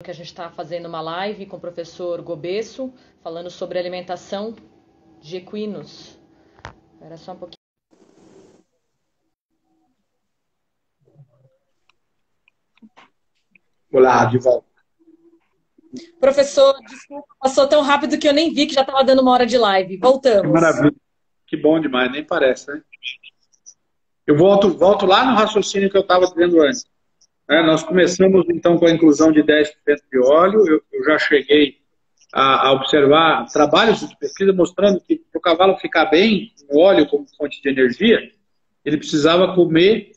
que a gente está fazendo uma live com o professor Gobesso, falando sobre alimentação de equinos. Era só um pouquinho. Olá, de volta. Professor, desculpa, passou tão rápido que eu nem vi que já estava dando uma hora de live. Voltamos. Que maravilha. Que bom demais, nem parece, né? Eu volto lá no raciocínio que eu estava dizendo antes. Nós começamos, então, com a inclusão de 10% de óleo. Eu já cheguei a observar trabalhos de pesquisa mostrando que para o cavalo ficar bem, o óleo como fonte de energia, ele precisava comer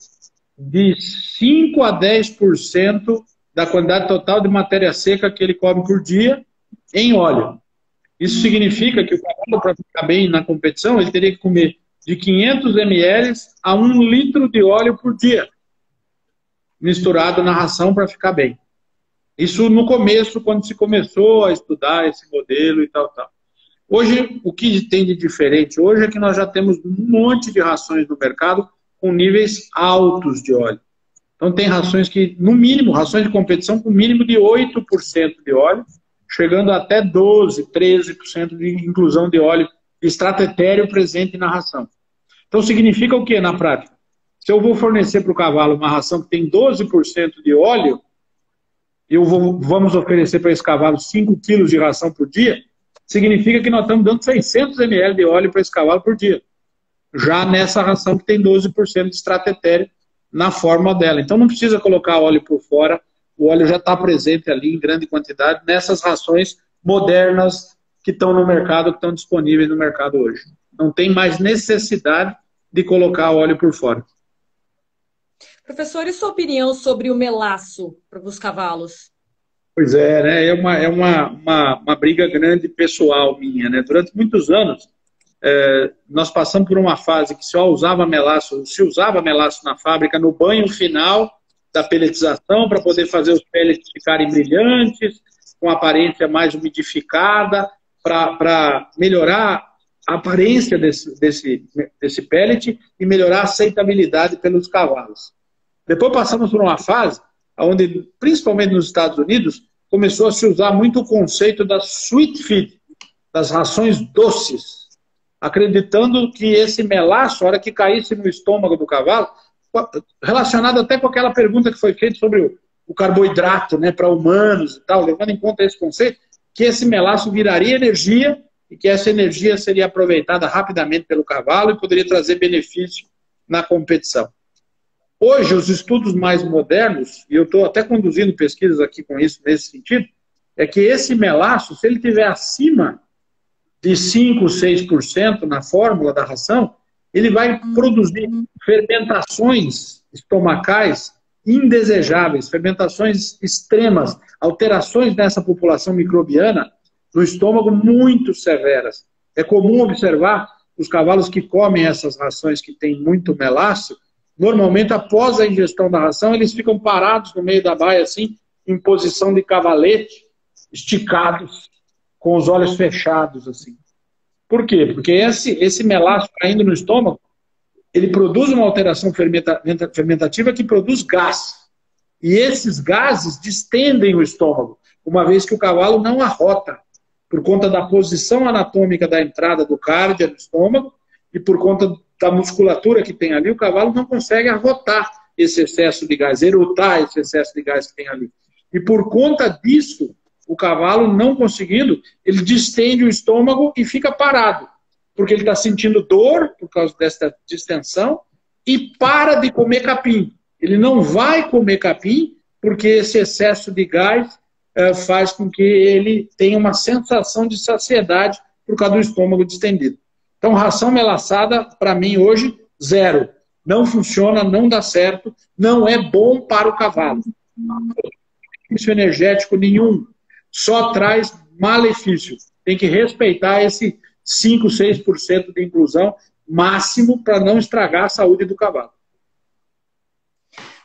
de 5 a 10% da quantidade total de matéria seca que ele come por dia em óleo. Isso significa que o cavalo, para ficar bem na competição, ele teria que comer de 500 ml a 1 litro de óleo por dia, misturado na ração para ficar bem. Isso no começo, quando se começou a estudar esse modelo e tal. Hoje, o que tem de diferente hoje é que nós já temos um monte de rações no mercado com níveis altos de óleo. Então tem rações que, no mínimo, rações de competição com mínimo de 8% de óleo, chegando até 12%, 13% de inclusão de óleo extratetéreo presente na ração. Então significa o que na prática? Se eu vou fornecer para o cavalo uma ração que tem 12% de óleo, vamos oferecer para esse cavalo 5 quilos de ração por dia, significa que nós estamos dando 600 ml de óleo para esse cavalo por dia. Já nessa ração que tem 12% de extratetéreo na forma dela. Então não precisa colocar óleo por fora, o óleo já está presente ali em grande quantidade nessas rações modernas que estão no mercado, que estão disponíveis no mercado hoje. Não tem mais necessidade de colocar óleo por fora. Professor, e sua opinião sobre o melaço para os cavalos? Pois é, né? É uma briga grande pessoal minha, né? Durante muitos anos, nós passamos por uma fase que se usava melaço na fábrica no banho final da pelletização para poder fazer os pellets ficarem brilhantes, com aparência mais umidificada, para melhorar a aparência desse pellet e melhorar a aceitabilidade pelos cavalos. Depois passamos por uma fase onde, principalmente nos Estados Unidos, começou a se usar muito o conceito da sweet feed, das rações doces, acreditando que esse melaço, a hora que caísse no estômago do cavalo, relacionado até com aquela pergunta que foi feita sobre o carboidrato, né, para humanos e tal, levando em conta esse conceito, que esse melaço viraria energia e que essa energia seria aproveitada rapidamente pelo cavalo e poderia trazer benefício na competição. Hoje, os estudos mais modernos, e eu estou até conduzindo pesquisas aqui com isso nesse sentido, é que esse melaço, se ele estiver acima de 5, 6% na fórmula da ração, ele vai produzir fermentações estomacais indesejáveis, fermentações extremas, alterações nessa população microbiana no estômago muito severas. É comum observar os cavalos que comem essas rações que têm muito melaço, normalmente após a ingestão da ração, eles ficam parados no meio da baia, assim, em posição de cavalete, esticados, com os olhos fechados, assim. Por quê? Porque esse melaço caindo no estômago, ele produz uma alteração fermentativa que produz gás. E esses gases distendem o estômago, uma vez que o cavalo não arrota, por conta da posição anatômica da entrada do cárdia no estômago e por conta da musculatura que tem ali, o cavalo não consegue arrotar esse excesso de gás, erutar esse excesso de gás que tem ali. E por conta disso, o cavalo não conseguindo, ele distende o estômago e fica parado, porque ele está sentindo dor por causa dessa distensão e para de comer capim. Ele não vai comer capim porque esse excesso de gás faz com que ele tenha uma sensação de saciedade por causa do estômago distendido. Então, ração melaçada, para mim, hoje, zero. Não funciona, não dá certo, não é bom para o cavalo. Não tem benefício energético nenhum. Só traz malefício. Tem que respeitar esse 5, 6% de inclusão máximo para não estragar a saúde do cavalo.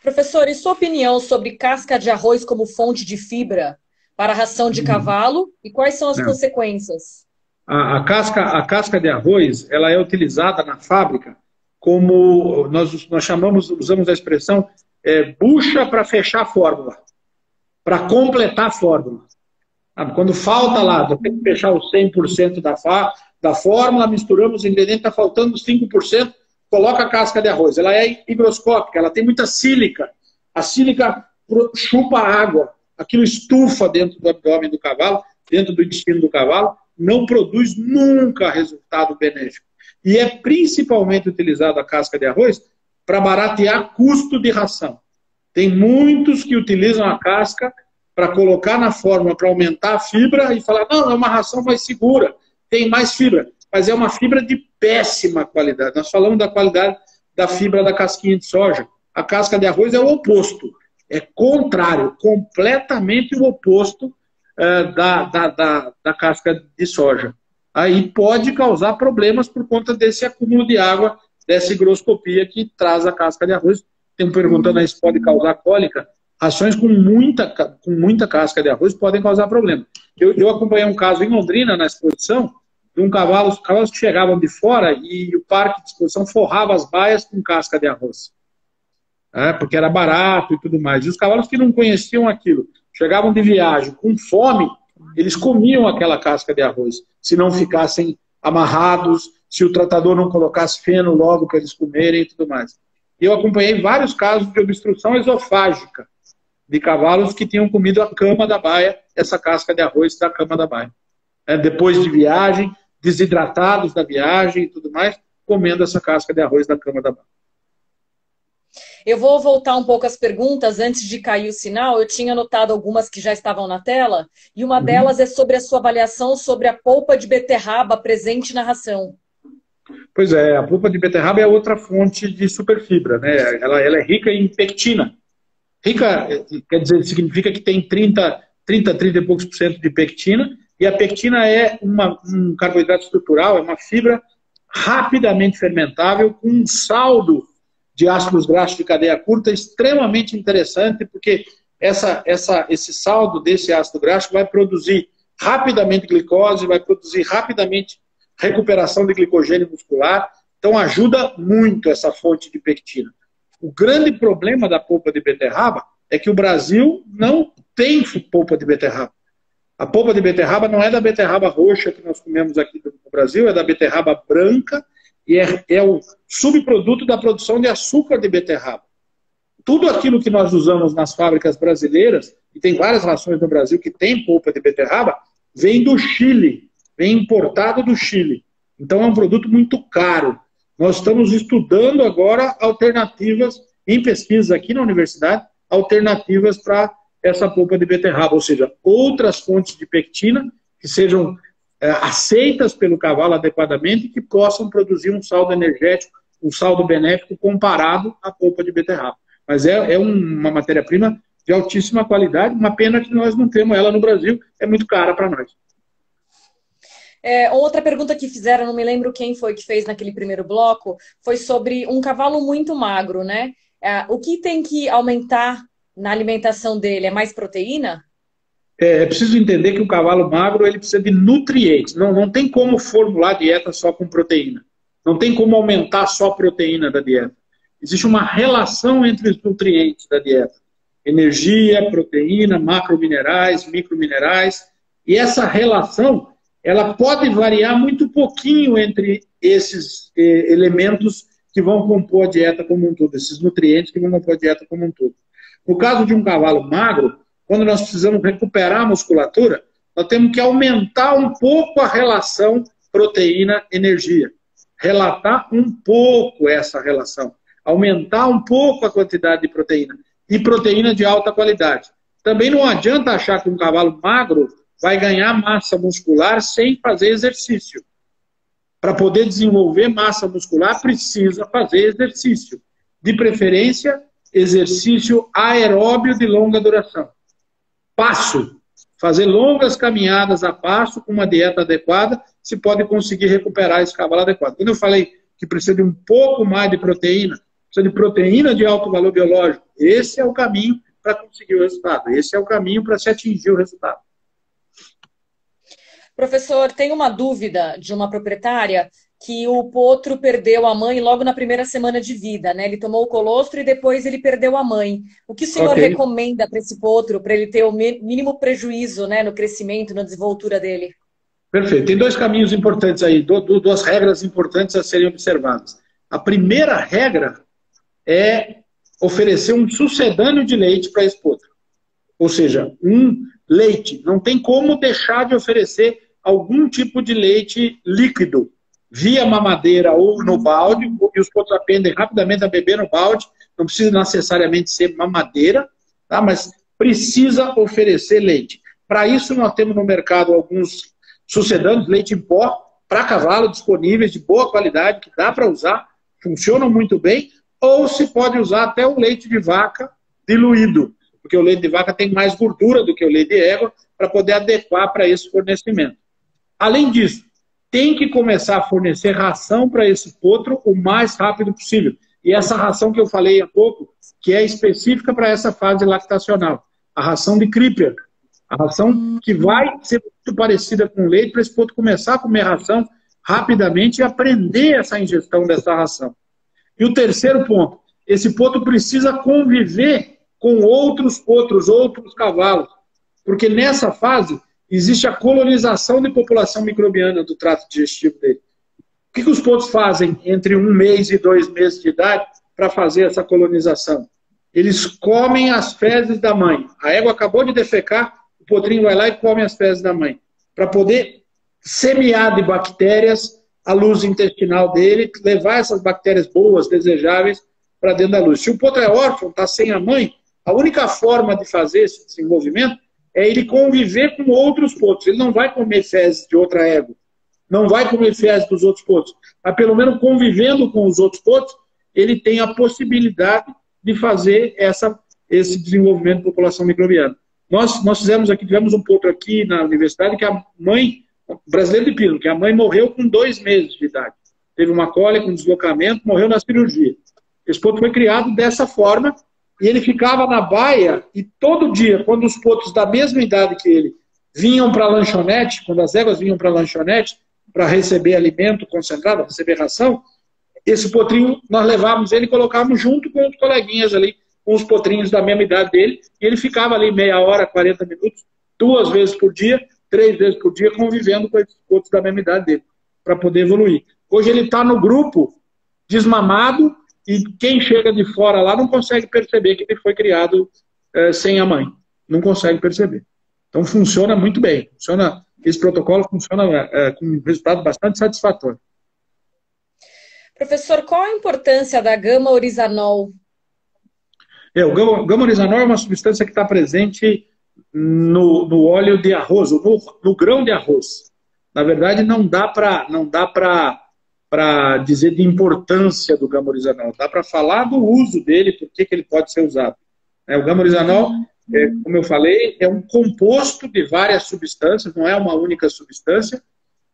Professor, e sua opinião sobre casca de arroz como fonte de fibra para a ração de cavalo e quais são as consequências? A casca de arroz, ela é utilizada na fábrica como, nós usamos a expressão bucha para fechar a fórmula. para completar a fórmula. Quando falta lá, tem que fechar os 100% da fórmula, misturamos os ingredientes, está faltando 5%, coloca a casca de arroz. Ela é higroscópica, ela tem muita sílica. A sílica chupa a água. Aquilo estufa dentro do abdômen do cavalo, dentro do intestino do cavalo, não produz nunca resultado benéfico. E é principalmente utilizada a casca de arroz para baratear custo de ração. Tem muitos que utilizam a casca para colocar na fórmula, para aumentar a fibra e falar, não, é uma ração mais segura, tem mais fibra. Mas é uma fibra de péssima qualidade. Nós falamos da qualidade da fibra da casquinha de soja. A casca de arroz é o oposto. É contrário, completamente o oposto da casca de soja. Aí pode causar problemas por conta desse acúmulo de água, dessa higroscopia que traz a casca de arroz. Tem perguntando aí se pode causar cólica. Rações com muita casca de arroz podem causar problema. Eu acompanhei um caso em Londrina, na exposição, de um cavalo, os cavalos que chegavam de fora e o parque de exposição forrava as baias com casca de arroz. Porque era barato e tudo mais. E os cavalos que não conheciam aquilo, chegavam de viagem com fome, eles comiam aquela casca de arroz, se não ficassem amarrados, se o tratador não colocasse feno logo para eles comerem e tudo mais. E eu acompanhei vários casos de obstrução esofágica, de cavalos que tinham comido a cama da baia, essa casca de arroz da cama da baia. Depois de viagem, desidratados da viagem e tudo mais, comendo essa casca de arroz da cama da baia. Eu vou voltar um pouco às perguntas antes de cair o sinal. Eu tinha anotado algumas que já estavam na tela, e uma delas é sobre a sua avaliação sobre a polpa de beterraba presente na ração. Pois é, a polpa de beterraba é outra fonte de superfibra, né? Ela é rica em pectina. Rica, quer dizer, significa que tem 30 e poucos por cento de pectina, e a pectina é um carboidrato estrutural, é uma fibra rapidamente fermentável, com um saldo de ácidos graxos de cadeia curta extremamente interessante, porque esse saldo desse ácido graxo vai produzir rapidamente glicose, vai produzir rapidamente recuperação de glicogênio muscular, então ajuda muito essa fonte de pectina. O grande problema da polpa de beterraba é que o Brasil não tem polpa de beterraba. A polpa de beterraba não é da beterraba roxa que nós comemos aqui no Brasil, é da beterraba branca e é o subproduto da produção de açúcar de beterraba. Tudo aquilo que nós usamos nas fábricas brasileiras, e tem várias rações no Brasil que tem polpa de beterraba, vem do Chile, vem importado do Chile. Então é um produto muito caro. Nós estamos estudando agora alternativas, em pesquisa aqui na universidade, alternativas para essa polpa de beterraba, ou seja, outras fontes de pectina que sejam aceitas pelo cavalo adequadamente e que possam produzir um saldo energético, um saldo benéfico comparado à polpa de beterraba. Mas é uma matéria-prima de altíssima qualidade, uma pena que nós não temos ela no Brasil, é muito cara para nós. Outra pergunta que fizeram, não me lembro quem foi que fez naquele primeiro bloco, foi sobre um cavalo muito magro, né? O que tem que aumentar na alimentação dele? É mais proteína? É preciso entender que o cavalo magro ele precisa de nutrientes. Não tem como formular dieta só com proteína. Não tem como aumentar só a proteína da dieta. Existe uma relação entre os nutrientes da dieta. Energia, proteína, macrominerais, microminerais. E essa relação ela pode variar muito pouquinho entre esses elementos que vão compor a dieta como um todo, esses nutrientes que vão compor a dieta como um todo. No caso de um cavalo magro, quando nós precisamos recuperar a musculatura, nós temos que aumentar um pouco a relação proteína-energia. Relatar um pouco essa relação. Aumentar um pouco a quantidade de proteína. E proteína de alta qualidade. Também não adianta achar que um cavalo magro vai ganhar massa muscular sem fazer exercício. Para poder desenvolver massa muscular, precisa fazer exercício. De preferência, exercício aeróbio de longa duração. Passo. Fazer longas caminhadas a passo com uma dieta adequada, se pode conseguir recuperar esse cavalo adequado. Quando eu falei que precisa de um pouco mais de proteína, precisa de proteína de alto valor biológico, esse é o caminho para conseguir o resultado. Esse é o caminho para se atingir o resultado. Professor, tem uma dúvida de uma proprietária que o potro perdeu a mãe logo na primeira semana de vida, né? Ele tomou o colostro e depois ele perdeu a mãe. O que o senhor recomenda para esse potro, para ele ter o mínimo prejuízo, né, no crescimento, na desenvoltura dele? Perfeito. Tem dois caminhos importantes aí, duas regras importantes a serem observadas. A primeira regra é oferecer um sucedâneo de leite para esse potro. Ou seja, um leite. Não tem como deixar de oferecer algum tipo de leite líquido, via mamadeira ou no balde, e os potros aprendem rapidamente a beber no balde, não precisa necessariamente ser mamadeira, tá? Mas precisa oferecer leite. Para isso, nós temos no mercado alguns sucedâneos, leite em pó, para cavalo, disponíveis, de boa qualidade, que dá para usar, funcionam muito bem, ou se pode usar até o leite de vaca diluído, porque o leite de vaca tem mais gordura do que o leite de égua, para poder adequar para esse fornecimento. Além disso, tem que começar a fornecer ração para esse potro o mais rápido possível. E essa ração que eu falei há pouco, que é específica para essa fase lactacional, a ração de Creeper. A ração que vai ser muito parecida com o leite, para esse potro começar a comer ração rapidamente e aprender essa ingestão dessa ração. E o terceiro ponto, esse potro precisa conviver com outros potros, outros cavalos, porque nessa fase existe a colonização de população microbiana do trato digestivo dele. O que os potros fazem entre 1 mês e 2 meses de idade para fazer essa colonização? Eles comem as fezes da mãe. A égua acabou de defecar, o potrinho vai lá e come as fezes da mãe, para poder semear de bactérias a luz intestinal dele, levar essas bactérias boas, desejáveis, para dentro da luz. Se o potro é órfão, está sem a mãe, a única forma de fazer esse desenvolvimento é ele conviver com outros potros. Ele não vai comer fezes de outra égua, não vai comer fezes dos outros potros, mas pelo menos convivendo com os outros potros, ele tem a possibilidade de fazer esse desenvolvimento de população microbiana. Nós tivemos um potro aqui na universidade que a mãe, brasileiro de pino, que a mãe morreu com 2 meses de idade. Teve uma cólica, um deslocamento, morreu na cirurgia. Esse potro foi criado dessa forma e ele ficava na baia e todo dia, quando os potros da mesma idade que ele vinham para a lanchonete, quando as éguas vinham para a lanchonete para receber alimento concentrado, receber ração, esse potrinho, nós levávamos ele e colocávamos junto com os coleguinhas ali, com os potrinhos da mesma idade dele, e ele ficava ali meia hora, 40 minutos, 2 vezes por dia, 3 vezes por dia, convivendo com esses potros da mesma idade dele, para poder evoluir. Hoje ele está no grupo desmamado e quem chega de fora lá não consegue perceber que ele foi criado sem a mãe. Não consegue perceber. Então funciona muito bem. Esse protocolo funciona com um resultado bastante satisfatório. Professor, qual a importância da gama-orizanol? O gama-orizanol é uma substância que está presente no óleo de arroz, no grão de arroz. Na verdade, não dá para dizer de importância do gama-orizanol. Dá para falar do uso dele, por que ele pode ser usado. O gama-orizanol, como eu falei, é um composto de várias substâncias, não é uma única substância,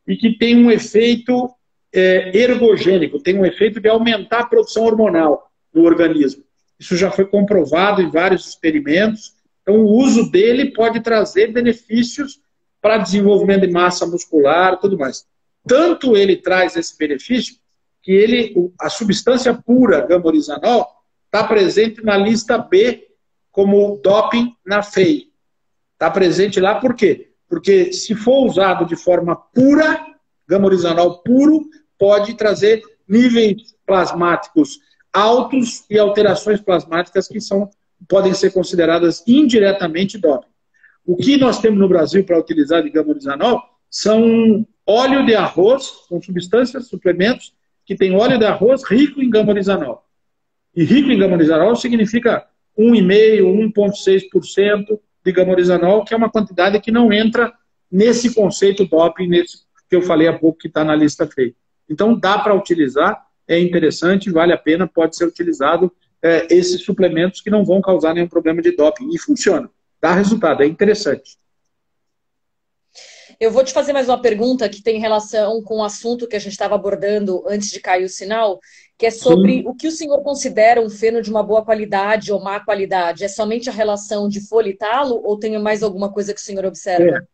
e que tem um efeito ergogênico, tem um efeito de aumentar a produção hormonal no organismo. Isso já foi comprovado em vários experimentos. Então, o uso dele pode trazer benefícios para desenvolvimento de massa muscular e tudo mais. Tanto ele traz esse benefício que a substância pura, gama-orizanol, está presente na lista B como doping na FEI. Está presente lá por quê? Porque se for usado de forma pura, gama-orizanol puro, pode trazer níveis plasmáticos altos e alterações plasmáticas que podem ser consideradas indiretamente doping. O que nós temos no Brasil para utilizar de gama-orizanol são óleo de arroz, com substâncias, suplementos, que tem óleo de arroz rico em gama-orizanol. E rico em gama-orizanol significa 1,5%, 1,6% de gama-orizanol, que é uma quantidade que não entra nesse conceito doping, nesse que eu falei há pouco, que está na lista FEI. Então, dá para utilizar, é interessante, vale a pena, pode ser utilizado esses suplementos que não vão causar nenhum problema de doping. E funciona, dá resultado, é interessante. Eu vou te fazer mais uma pergunta que tem relação com o assunto que a gente estava abordando antes de cair o sinal, que é sobre o que o senhor considera um feno de uma boa qualidade ou má qualidade. É somente a relação de folha e talo ou tem mais alguma coisa que o senhor observa?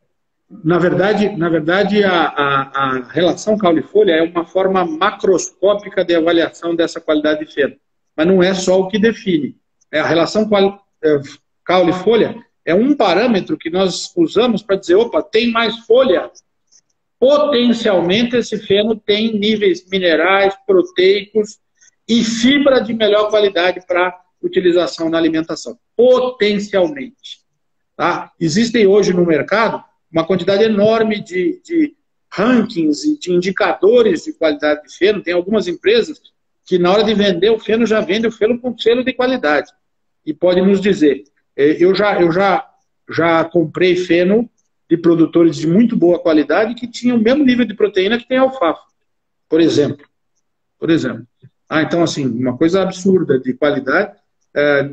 Na verdade a relação caule-folha é uma forma macroscópica de avaliação dessa qualidade de feno. Mas não é só o que define. A relação caule-folha é um parâmetro que nós usamos para dizer, opa, tem mais folha. Potencialmente esse feno tem níveis minerais, proteicos e fibra de melhor qualidade para utilização na alimentação. Potencialmente. Tá? Existem hoje no mercado uma quantidade enorme de rankings e de indicadores de qualidade de feno. Tem algumas empresas que na hora de vender o feno já vende o feno com selo de qualidade. E pode nos dizer, eu já comprei feno de produtores de muito boa qualidade que tinham o mesmo nível de proteína que tem a alfafa, por exemplo. Então, assim, uma coisa absurda de qualidade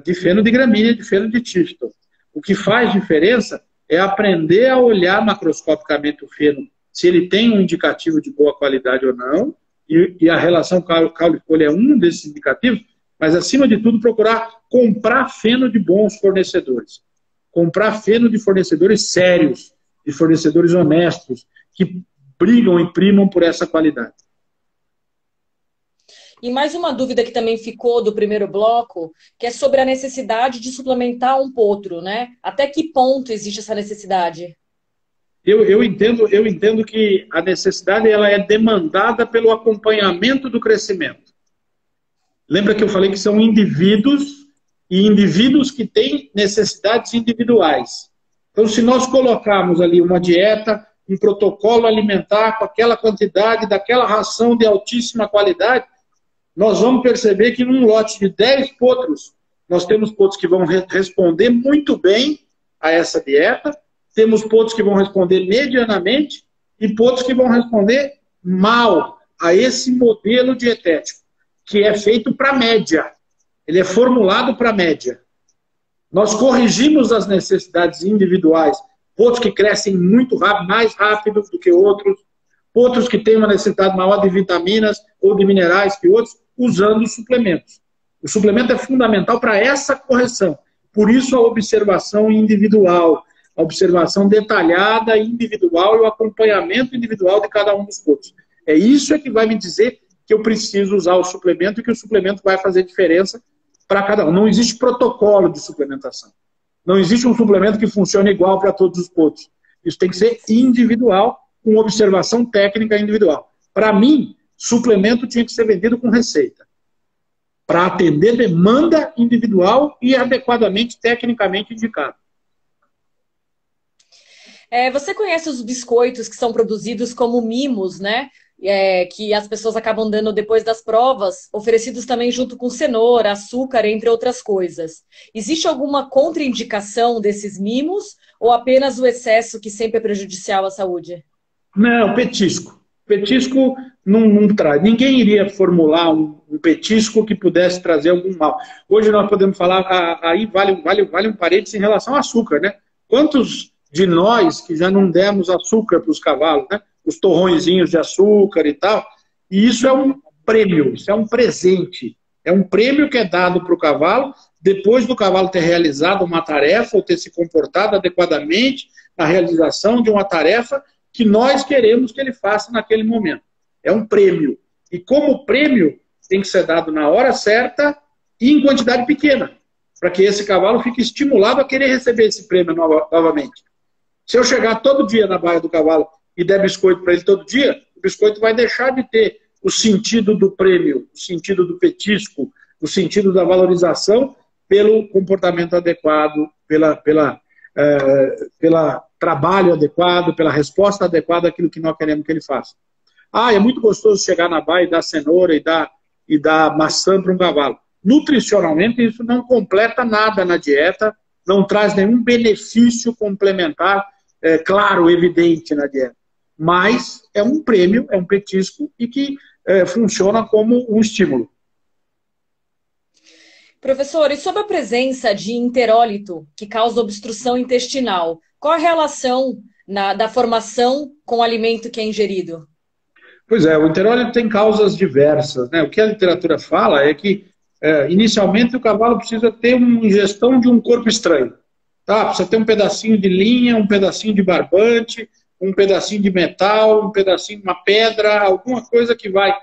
de feno de gramínea, de feno de Tufton. O que faz diferença é aprender a olhar macroscopicamente o feno, se ele tem um indicativo de boa qualidade ou não, e a relação caule-folha é um desses indicativos, mas, acima de tudo, procurar comprar feno de bons fornecedores. Comprar feno de fornecedores sérios, de fornecedores honestos, que brigam e primam por essa qualidade. E mais uma dúvida que também ficou do primeiro bloco, que é sobre a necessidade de suplementar um potro, né? Até que ponto existe essa necessidade? Eu entendo que a necessidade ela é demandada pelo acompanhamento do crescimento. Lembra que eu falei que são indivíduos e indivíduos que têm necessidades individuais. Então, se nós colocarmos ali uma dieta, um protocolo alimentar com aquela quantidade, daquela ração de altíssima qualidade, nós vamos perceber que num lote de 10 potros, nós temos potros que vão responder muito bem a essa dieta, temos potros que vão responder medianamente e potros que vão responder mal a esse modelo dietético, que é feito para média. Ele é formulado para média. Nós corrigimos as necessidades individuais, potros que crescem muito rápido, mais rápido do que outros, potros que têm uma necessidade maior de vitaminas ou de minerais que outros, usando suplementos. O suplemento é fundamental para essa correção. Por isso a observação individual, a observação detalhada, individual e o acompanhamento individual de cada um dos potros. É isso que vai me dizer que eu preciso usar o suplemento e que o suplemento vai fazer diferença para cada um. Não existe protocolo de suplementação. Não existe um suplemento que funcione igual para todos os potros. Isso tem que ser individual, com observação técnica individual. Para mim, suplemento tinha que ser vendido com receita, para atender demanda individual e adequadamente, tecnicamente indicado. Você conhece os biscoitos que são produzidos como mimos, né? Que as pessoas acabam dando depois das provas, oferecidos também junto com cenoura, açúcar, entre outras coisas. Existe alguma contraindicação desses mimos ou apenas o excesso que sempre é prejudicial à saúde? Não, petisco. Petisco não traz. Ninguém iria formular um petisco que pudesse trazer algum mal. Hoje nós podemos falar, aí vale um parênteses em relação ao açúcar, né? Quantos de nós que já não demos açúcar para os cavalos, né? Os torrõezinhos de açúcar e tal. E isso é um prêmio, isso é um presente. É um prêmio que é dado para o cavalo, depois do cavalo ter realizado uma tarefa ou ter se comportado adequadamente na realização de uma tarefa que nós queremos que ele faça naquele momento. É um prêmio. E como prêmio, tem que ser dado na hora certa e em quantidade pequena, para que esse cavalo fique estimulado a querer receber esse prêmio novamente. Se eu chegar todo dia na baia do cavalo e der biscoito para ele todo dia, o biscoito vai deixar de ter o sentido do prêmio, o sentido do petisco, o sentido da valorização pelo comportamento adequado, pela trabalho adequado, pela resposta adequada àquilo que nós queremos que ele faça. É muito gostoso chegar na baia e dar cenoura e dar maçã para um cavalo. Nutricionalmente, isso não completa nada na dieta, não traz nenhum benefício complementar, claro, evidente na dieta. Mas é um prêmio, é um petisco e que funciona como um estímulo. Professor, e sobre a presença de enterólito, que causa obstrução intestinal, qual a relação da formação com o alimento que é ingerido? Pois é, o enterólito tem causas diversas, né? O que a literatura fala é que, inicialmente, o cavalo precisa ter uma ingestão de um corpo estranho. Tá? Precisa ter um pedacinho de linha, um pedacinho de barbante, um pedacinho de metal, um pedacinho de uma pedra, alguma coisa que vai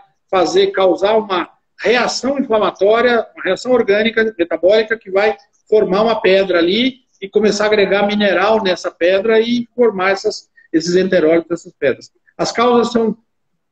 causar uma reação inflamatória, uma reação orgânica, metabólica, que vai formar uma pedra ali e começar a agregar mineral nessa pedra e formar esses enterólitos dessas pedras. As causas são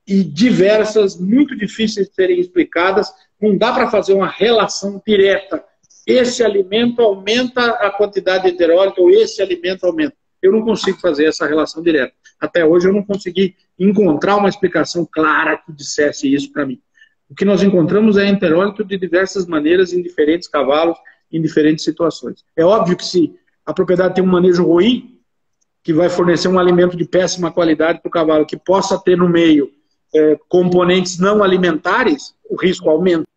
diversas, muito difíceis de serem explicadas, não dá para fazer uma relação direta. Esse alimento aumenta a quantidade de enterólito, ou esse alimento aumenta. Eu não consigo fazer essa relação direta. Até hoje eu não consegui encontrar uma explicação clara que dissesse isso para mim. O que nós encontramos é enterólito de diversas maneiras, em diferentes cavalos, em diferentes situações. É óbvio que se a propriedade tem um manejo ruim, que vai fornecer um alimento de péssima qualidade para o cavalo, que possa ter no meio componentes não alimentares, o risco aumenta.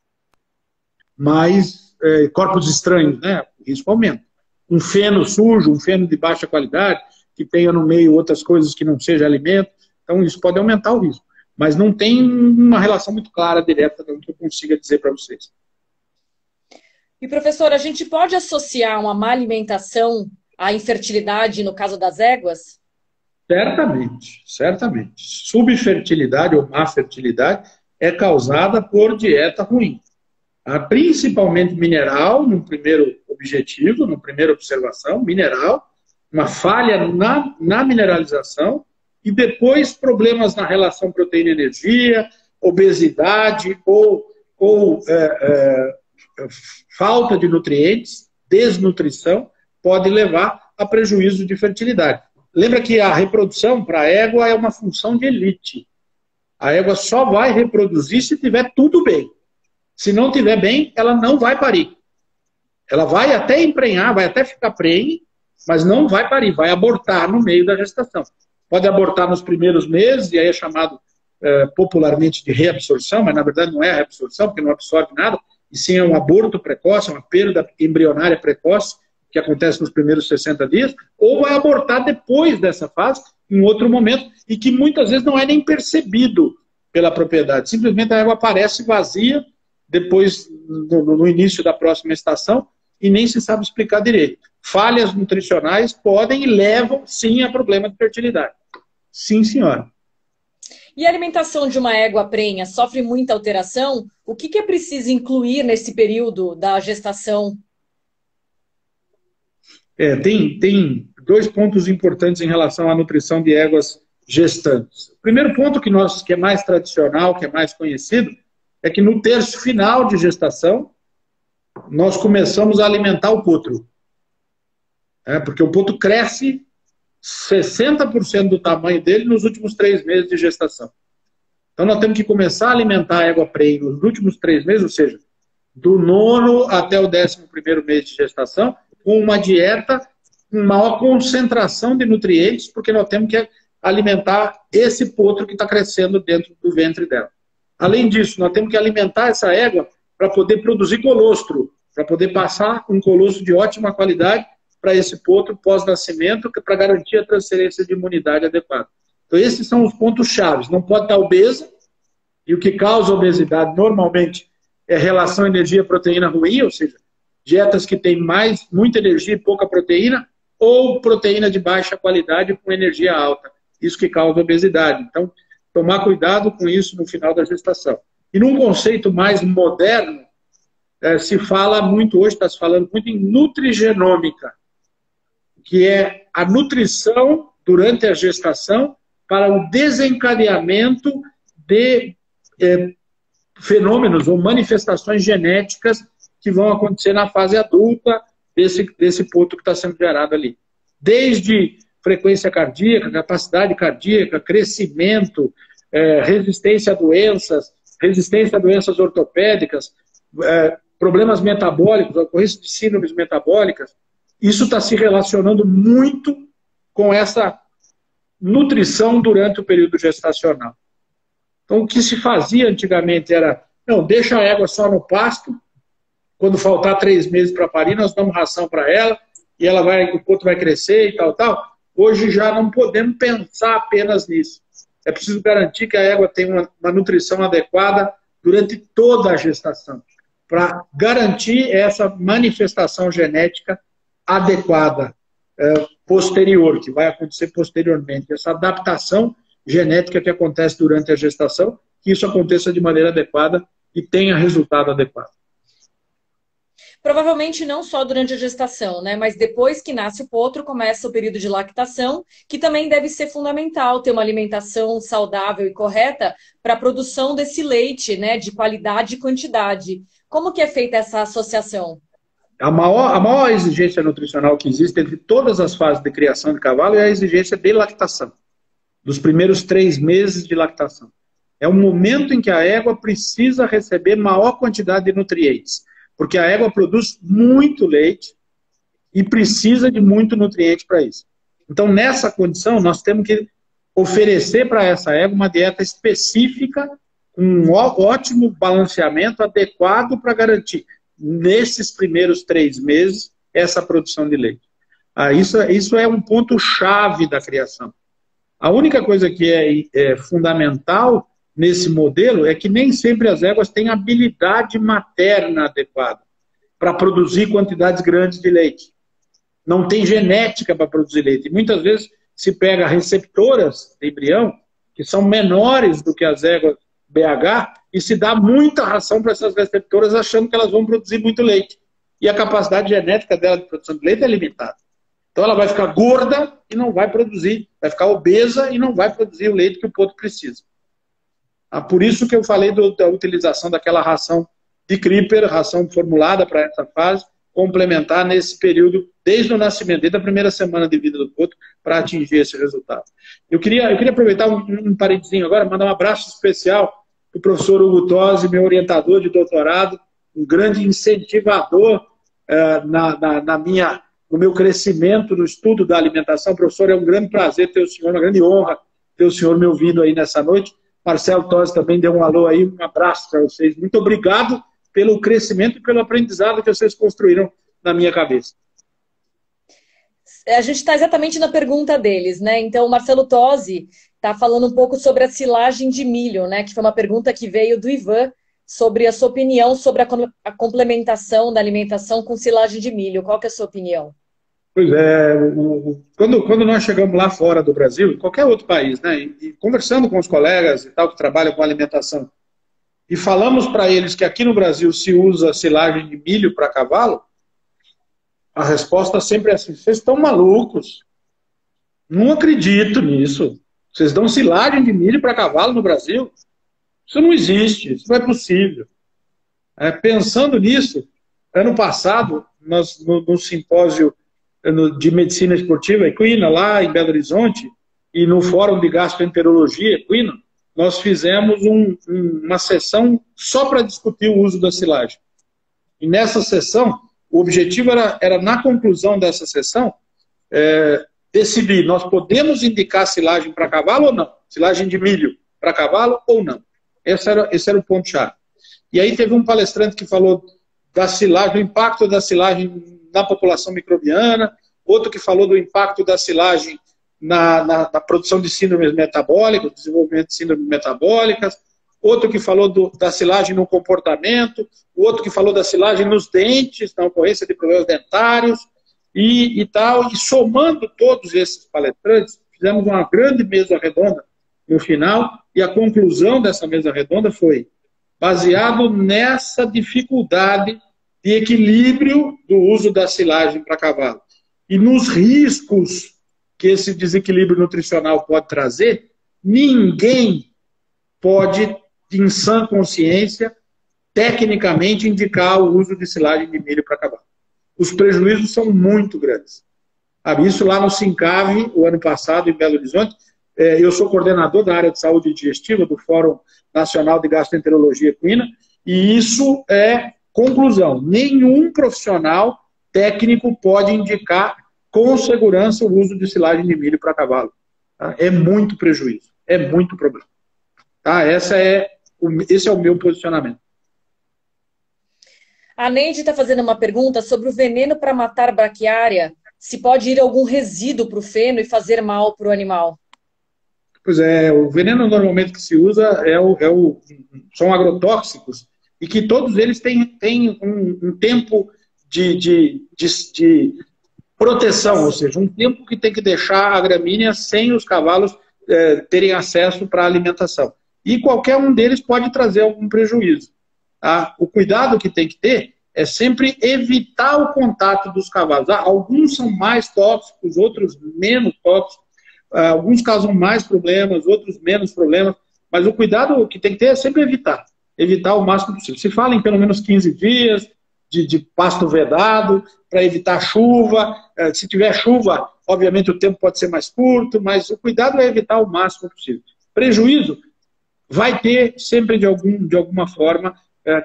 Mas corpos estranhos, né? O risco aumenta. Um feno sujo, um feno de baixa qualidade, que tenha no meio outras coisas que não seja alimento, então isso pode aumentar o risco. Mas não tem uma relação muito clara, direta, que eu consiga dizer para vocês. E, professor, a gente pode associar uma má alimentação à infertilidade no caso das éguas? Certamente, certamente. Subfertilidade ou má fertilidade é causada por dieta ruim. Principalmente mineral, no primeiro objetivo, na primeira observação, mineral, uma falha na mineralização e depois problemas na relação proteína-energia, obesidade ou falta de nutrientes, desnutrição, pode levar a prejuízo de fertilidade. Lembra que a reprodução para a égua é uma função de elite. A égua só vai reproduzir se tiver tudo bem. Se não tiver bem, ela não vai parir. Ela vai até emprenhar, vai até ficar prenhe, mas não vai parir, vai abortar no meio da gestação. Pode abortar nos primeiros meses, e aí é chamado popularmente de reabsorção, mas na verdade não é a reabsorção, porque não absorve nada, e sim é um aborto precoce, uma perda embrionária precoce, que acontece nos primeiros 60 dias, ou vai abortar depois dessa fase, em outro momento, e que muitas vezes não é nem percebido pela propriedade. Simplesmente a égua aparece vazia, depois, no início da próxima estação, e nem se sabe explicar direito. Falhas nutricionais podem e levam, sim, a problema de fertilidade. Sim, senhora. E a alimentação de uma égua prenha sofre muita alteração? O que é preciso incluir nesse período da gestação? Tem dois pontos importantes em relação à nutrição de éguas gestantes. O primeiro ponto que é mais tradicional, que é mais conhecido, é que no terço final de gestação, nós começamos a alimentar o potro. Porque o potro cresce 60% do tamanho dele nos últimos 3 meses de gestação. Então nós temos que começar a alimentar a égua prenhe nos últimos 3 meses, ou seja, do 9º até o 11º mês de gestação, com uma dieta com maior concentração de nutrientes, porque nós temos que alimentar esse potro que está crescendo dentro do ventre dela. Além disso, nós temos que alimentar essa égua para poder produzir colostro, para poder passar um colostro de ótima qualidade para esse potro pós-nascimento, para garantir a transferência de imunidade adequada. Então, esses são os pontos chaves. Não pode estar obesa, e o que causa obesidade normalmente é relação energia-proteína ruim, ou seja, dietas que têm muita energia e pouca proteína, ou proteína de baixa qualidade com energia alta. Isso que causa obesidade. Então, tomar cuidado com isso no final da gestação. E num conceito mais moderno, se fala muito, hoje está se falando muito em nutrigenômica, que é a nutrição durante a gestação para o desencadeamento de fenômenos ou manifestações genéticas que vão acontecer na fase adulta desse potro que está sendo gerado ali. Desde frequência cardíaca, capacidade cardíaca, crescimento, resistência a doenças ortopédicas, problemas metabólicos, ocorrência de síndromes metabólicas. Isso está se relacionando muito com essa nutrição durante o período gestacional. Então, o que se fazia antigamente era, não, deixa a égua só no pasto, quando faltar 3 meses para parir, nós damos ração para ela, e o potro vai crescer e tal, tal. Hoje já não podemos pensar apenas nisso. É preciso garantir que a égua tenha uma nutrição adequada durante toda a gestação, para garantir essa manifestação genética adequada. posterior, que vai acontecer posteriormente. Essa adaptação genética que acontece durante a gestação, que isso aconteça de maneira adequada e tenha resultado adequado. Provavelmente não só durante a gestação, né? Mas depois que nasce o potro, começa o período de lactação, que também deve ser fundamental ter uma alimentação saudável e correta para a produção desse leite, né? De qualidade e quantidade. Como que é feita essa associação? A maior exigência nutricional que existe entre todas as fases de criação de cavalo é a exigência de lactação, dos primeiros 3 meses de lactação. É o momento em que a égua precisa receber maior quantidade de nutrientes, porque a égua produz muito leite e precisa de muito nutriente para isso. Então, nessa condição, nós temos que oferecer para essa égua uma dieta específica, com um ótimo balanceamento adequado para garantir, nesses primeiros 3 meses, essa produção de leite. Isso é um ponto-chave da criação. A única coisa que é fundamental nesse modelo é que nem sempre as éguas têm habilidade materna adequada para produzir quantidades grandes de leite. Não tem genética para produzir leite. E muitas vezes se pega receptoras de embrião que são menores do que as éguas BH e se dá muita ração para essas receptoras achando que elas vão produzir muito leite. E a capacidade genética dela de produção de leite é limitada. Então ela vai ficar gorda e não vai produzir, vai ficar obesa e não vai produzir o leite que o potro precisa. Por isso que eu falei da utilização daquela ração de Creeper, ração formulada para essa fase, complementar nesse período, desde o nascimento, desde a primeira semana de vida do potro, para atingir esse resultado. Eu queria aproveitar um parentezinho agora, mandar um abraço especial para o professor Hugo Tosi, meu orientador de doutorado, um grande incentivador no meu crescimento no estudo da alimentação. Professor, é um grande prazer ter o senhor, uma grande honra ter o senhor me ouvindo aí nessa noite. Marcelo Tosi também deu um alô aí, um abraço para vocês. Muito obrigado pelo crescimento e pelo aprendizado que vocês construíram na minha cabeça. A gente está exatamente na pergunta deles, né? Então, o Marcelo Tosi está falando um pouco sobre a silagem de milho, né? Que foi uma pergunta que veio do Ivan sobre a sua opinião sobre a complementação da alimentação com silagem de milho. Qual que é a sua opinião? Pois é, quando nós chegamos lá fora do Brasil, em qualquer outro país, né, e conversando com os colegas e tal que trabalham com alimentação, e falamos para eles que aqui no Brasil se usa silagem de milho para cavalo, a resposta sempre é assim: vocês estão malucos, não acredito nisso, vocês dão silagem de milho para cavalo no Brasil? Isso não existe, isso não é possível. Pensando nisso, ano passado, nós, no simpósio de medicina esportiva equina, lá em Belo Horizonte, e no Fórum de Gastroenterologia equina, nós fizemos uma sessão só para discutir o uso da silagem. E nessa sessão, o objetivo era na conclusão dessa sessão, decidir, nós podemos indicar silagem para cavalo ou não? Silagem de milho para cavalo ou não? Esse era o ponto-chave. E aí teve um palestrante que falou da silagem, do impacto da silagem na população microbiana, outro que falou do impacto da silagem na produção de síndromes metabólicas, desenvolvimento de síndromes metabólicas, outro que falou da silagem no comportamento, outro que falou da silagem nos dentes, na ocorrência de problemas dentários e tal. E somando todos esses palestrantes, fizemos uma grande mesa redonda no final, e a conclusão dessa mesa redonda foi baseado nessa dificuldade de equilíbrio do uso da silagem para cavalo. E nos riscos que esse desequilíbrio nutricional pode trazer, ninguém pode, em sã consciência, tecnicamente indicar o uso de silagem de milho para cavalo. Os prejuízos são muito grandes. Isso lá no SINCAV, o ano passado, em Belo Horizonte, eu sou coordenador da área de saúde digestiva do Fórum Nacional de Gastroenterologia Equina, e isso é conclusão: nenhum profissional técnico pode indicar com segurança o uso de silagem de milho para cavalo. Tá? É muito prejuízo, é muito problema. Tá? Esse é o meu posicionamento. A Neide está fazendo uma pergunta sobre o veneno para matar braquiária, se pode ir algum resíduo para o feno e fazer mal para o animal. Pois é, o veneno normalmente que se usa são agrotóxicos, e que todos eles têm um tempo de Proteção, ou seja, um tempo que tem que deixar a gramínea sem os cavalos terem acesso para a alimentação. E qualquer um deles pode trazer algum prejuízo. Tá? O cuidado que tem que ter é sempre evitar o contato dos cavalos. Alguns são mais tóxicos, outros menos tóxicos. Alguns causam mais problemas, outros menos problemas. Mas o cuidado que tem que ter é sempre evitar. Evitar o máximo possível. Se fala em pelo menos 15 dias de pasto vedado, para evitar chuva. Se tiver chuva, obviamente o tempo pode ser mais curto, mas o cuidado é evitar o máximo possível. Prejuízo vai ter sempre de alguma forma,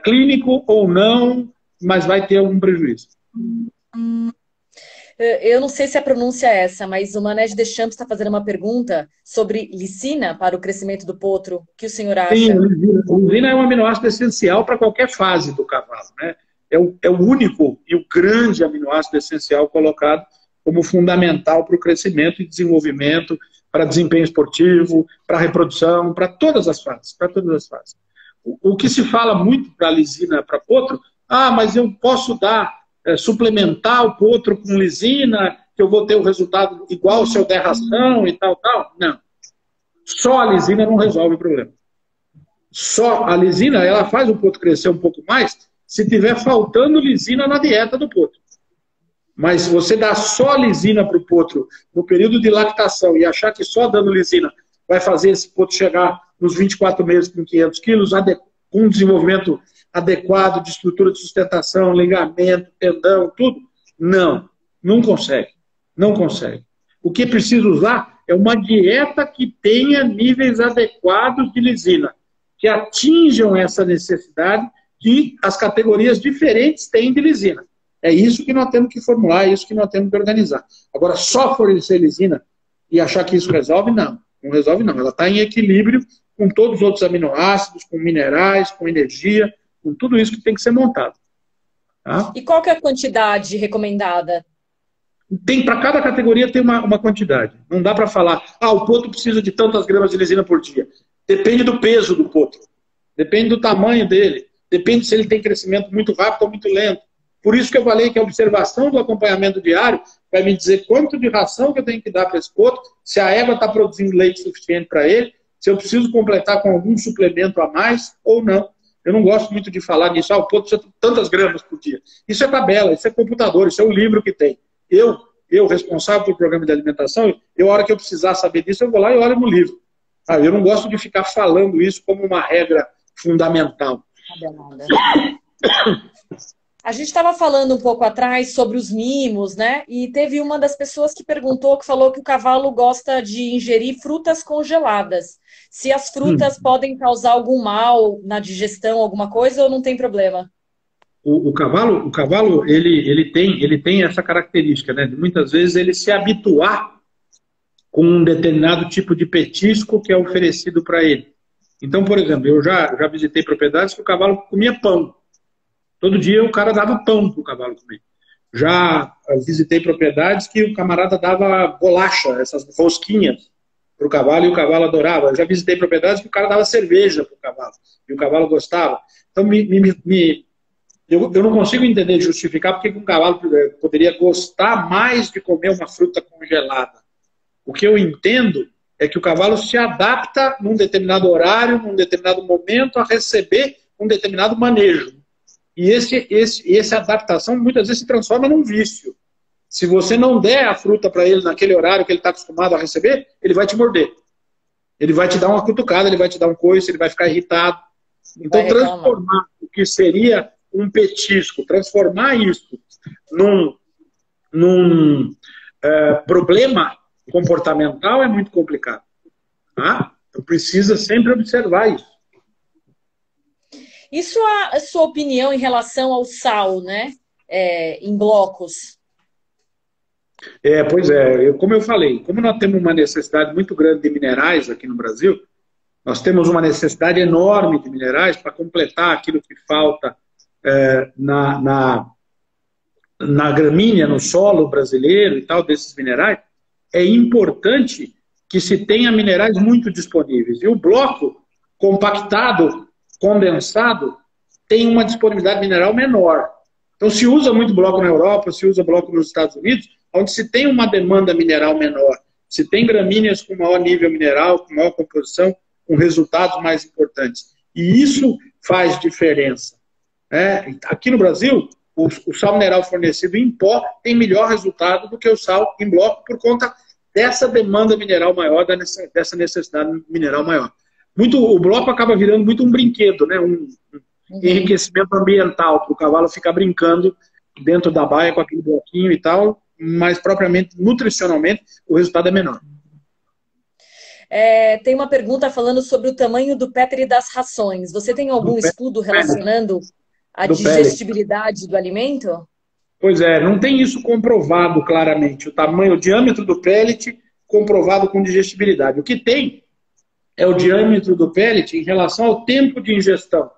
clínico ou não, mas vai ter algum prejuízo. Eu não sei se a pronúncia é essa, mas o Mané de Deschamps está fazendo uma pergunta sobre lisina para o crescimento do potro. O que o senhor acha? Sim, a lisina é um aminoácido essencial para qualquer fase do cavalo, né? É o único e o grande aminoácido essencial colocado como fundamental para o crescimento e desenvolvimento, para desempenho esportivo, para reprodução, para todas as fases. Para todas as fases. O que se fala muito para a lisina, para potro, mas eu posso suplementar o potro com lisina, que eu vou ter o resultado igual se eu der ração e tal. Não. Só a lisina não resolve o problema. Só a lisina, ela faz o potro crescer um pouco mais se tiver faltando lisina na dieta do potro. Mas se você dá só lisina para o potro no período de lactação e achar que só dando lisina vai fazer esse potro chegar nos 24 meses com 500 quilos, com um desenvolvimento adequado de estrutura de sustentação, ligamento, tendão, tudo, não consegue. Não consegue. O que precisa usar é uma dieta que tenha níveis adequados de lisina, que atinjam essa necessidade que as categorias diferentes têm de lisina. É isso que nós temos que formular, é isso que nós temos que organizar. Agora, só fornecer lisina e achar que isso resolve, não. Não resolve, não. Ela está em equilíbrio com todos os outros aminoácidos, com minerais, com energia, com tudo isso que tem que ser montado. Tá? E qual que é a quantidade recomendada? Para cada categoria tem uma quantidade. Não dá para falar, o potro precisa de tantas gramas de lisina por dia. Depende do peso do potro. Depende do tamanho dele. Depende se ele tem crescimento muito rápido ou muito lento. Por isso que eu falei que a observação do acompanhamento diário vai me dizer quanto de ração que eu tenho que dar para esse potro, se a égua está produzindo leite suficiente para ele, se eu preciso completar com algum suplemento a mais ou não. Eu não gosto muito de falar nisso, o potro precisa de tantas gramas por dia. Isso é tabela, isso é computador, isso é o livro que tem. Eu responsável pelo programa de alimentação, a hora que eu precisar saber disso, eu vou lá e olho no livro. Eu não gosto de ficar falando isso como uma regra fundamental. A gente estava falando um pouco atrás sobre os mimos, né? E teve uma das pessoas que falou que o cavalo gosta de ingerir frutas congeladas. Se as frutas podem causar algum mal na digestão, alguma coisa, ou não tem problema? O cavalo ele tem essa característica, né? De muitas vezes ele se habituar com um determinado tipo de petisco que é oferecido para ele. Então, por exemplo, eu já visitei propriedades que o cavalo comia pão. Todo dia o cara dava pão para o cavalo comer. Já visitei propriedades que o camarada dava bolacha, essas rosquinhas, para o cavalo e o cavalo adorava. Eu já visitei propriedades que o cara dava cerveja para o cavalo e o cavalo gostava. Então, eu não consigo entender e justificar porque um cavalo poderia gostar mais de comer uma fruta congelada. O que eu entendo é que o cavalo se adapta num determinado horário, num determinado momento, a receber um determinado manejo. E essa adaptação muitas vezes se transforma num vício. Se você não der a fruta para ele naquele horário que ele está acostumado a receber, ele vai te morder. Ele vai te dar uma cutucada, ele vai te dar um coice, ele vai ficar irritado. Então, transformar o que seria um petisco, transformar isso num problema comportamental é muito complicado. Tá? Então, precisa sempre observar isso. Isso a sua opinião em relação ao sal, né? Em blocos? Pois é, como eu falei, como nós temos uma necessidade muito grande de minerais aqui no Brasil, nós temos uma necessidade enorme de minerais para completar aquilo que falta na gramínea, no solo brasileiro e tal, desses minerais. É importante que se tenha minerais muito disponíveis. E o bloco compactado, condensado, tem uma disponibilidade mineral menor. Então, se usa muito bloco na Europa, se usa bloco nos Estados Unidos, onde se tem uma demanda mineral menor, se tem gramíneas com maior nível mineral, com maior composição, com resultados mais importantes. E isso faz diferença. Aqui no Brasil, o sal mineral fornecido em pó tem melhor resultado do que o sal em bloco por conta dessa demanda mineral maior, dessa necessidade mineral maior. O bloco acaba virando muito um brinquedo, né? Um enriquecimento ambiental, para o cavalo ficar brincando dentro da baia com aquele bloquinho e tal, mas propriamente, nutricionalmente, o resultado é menor. Tem uma pergunta falando sobre o tamanho do pétri das rações. Você tem algum estudo relacionando a digestibilidade do alimento? Pois é, não tem isso comprovado claramente. O tamanho, o diâmetro do pellet comprovado com digestibilidade. O que tem é o diâmetro do pellet em relação ao tempo de ingestão.